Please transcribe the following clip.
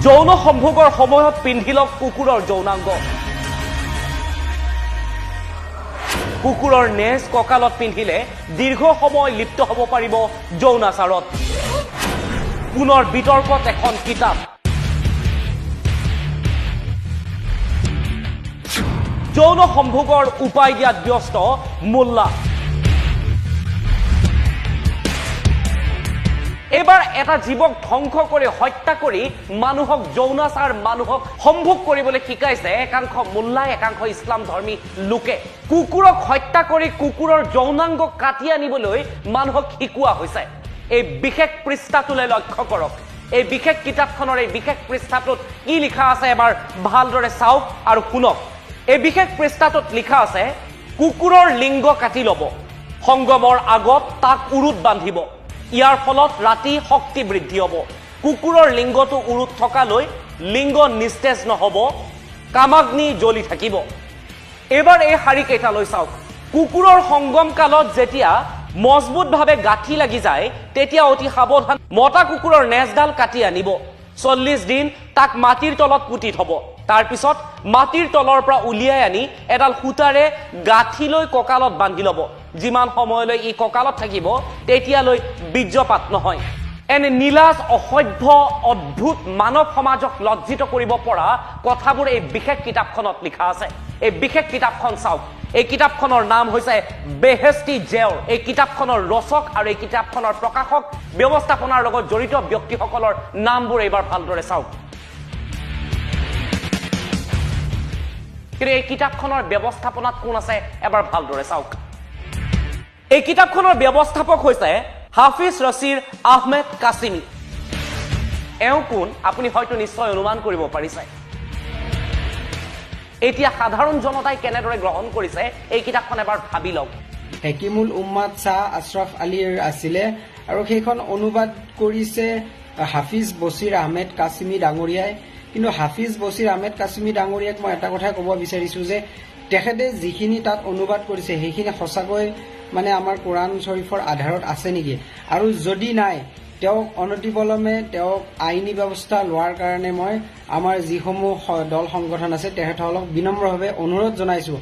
যৌন সম্ভোগৰ সময়ত পিন্ধি লওক কুকুৰৰ যৌনাংগ। কুকুৰৰ নেজ কঁকালত পিন্ধিলে দীৰ্ঘ সময় লিপ্ত হ'ব পাৰিব যৌনাচাৰত। পুনৰ বিতৰ্কত এখন কিতাপ। যৌন সম্ভোগৰ উপায় দিয়াত ব্যস্ত মোল্লা। এবাৰ এটা জীৱক ধ্বংস কৰি হত্যা কৰি মানুহক যৌনাচাৰ মানুহক সম্ভোগ কৰিবলৈ শিকাইছে একাংশ মোল্লাই, একাংশ ইছলাম ধৰ্মী লোকে। কুকুৰক হত্যা কৰি কুকুৰৰ যৌনাংগ কাটি আনিবলৈ মানুহক শিকোৱা হৈছে। এই বিশেষ পৃষ্ঠাটোলৈ লক্ষ্য কৰক। এই বিশেষ কিতাপখনৰ এই বিশেষ পৃষ্ঠাটোত কি লিখা আছে এবাৰ ভালদৰে চাওক আৰু শুনক। এই বিশেষ পৃষ্ঠাটোত লিখা আছে, কুকুৰৰ লিংগ কাটি ল'ব, সংগমৰ আগত তাক উৰুত বান্ধিব। ইয়াৰ ফলত ৰাতি শক্তি বৃদ্ধি হ'ব। কুকুৰৰ লিংগটো উৰুত থকালৈ লিংগ নিস্তেজ নহ'ব, কামাগ্নি জ্বলি থাকিব। এইবাৰ এই শাৰী কেইটালৈ চাওক। কুকুৰৰ সংগম কালত যেতিয়া মজবুতভাৱে গাঁঠি লাগি যায় তেতিয়া অতি সাৱধান মতা কুকুৰৰ নেজডাল কাটি আনিব। 40 দিন তাক মাটিৰ তলত পুতি থব। তাৰপিছত মাটিৰ তলৰ পৰা উলিয়াই আনি এডাল সূতাৰে গাঁঠিলৈ কঁকালত বান্ধি ল'ব। যিমান সময়লৈ ই কঁকালত থাকিব তেতিয়ালৈ বীৰ্যপাত নহয়। এনে নীলাজ, অসভ্য, অদ্ভুত, মানৱ সমাজক লজ্জিত কৰিব পৰা কথাবোৰ এই বিশেষ কিতাপখনত লিখা আছে। এই বিশেষ কিতাপখন চাওক। এই কিতাপখনৰ নাম হৈছে বেহেস্তি জেওৰ। এই কিতাপখনৰ ৰচক আৰু এই কিতাপখনৰ প্ৰকাশক, ব্যৱস্থাপনাৰ লগত জড়িত ব্যক্তিসকলৰ নামবোৰ এইবাৰ ভালদৰে চাওক। কিন্তু এই কিতাপখনৰ ব্যৱস্থাপনাত কোন আছে এবাৰ ভালদৰে চাওক। এই কিতাপখনৰ ব্যৱস্থাপক হৈছে হাফিজ ৰছিৰ আহমেদ কাছিমি। এওঁ কোন আপুনি হয়তো নিশ্চয় অনুমান কৰিব পাৰিছে। এতিয়া সাধাৰণ জনতাই কেনেদৰে গ্ৰহণ কৰিছে এই কিতাপখন এবাৰ ভাবি লওক। হেকিমুল উম্মাদ শ্বাহ আশ্ৰফ আলীৰ আছিলে আৰু সেইখন অনুবাদ কৰিছে হাফিজ বছিৰ আহমেদ কাছিমি ডাঙৰীয়াই। কিন্তু হাফিজ বছিৰ আহমেদ কাছিমি ডাঙৰীয়াক মই এটা কথাই ক'ব বিচাৰিছো যে তেখেতে যিখিনি তাত অনুবাদ কৰিছে সেইখিনি সঁচাকৈ মানে আমাৰ কোৰাণ শ্বৰীফৰ আধাৰত আছে নেকি, আৰু যদি নাই তেওঁক অনতিপলমে তেওঁক আইনী ব্যৱস্থা লোৱাৰ কাৰণে মই আমাৰ যিসমূহ দল সংগঠন আছে তেখেতসকলক বিনম্ৰভাৱে অনুৰোধ জনাইছো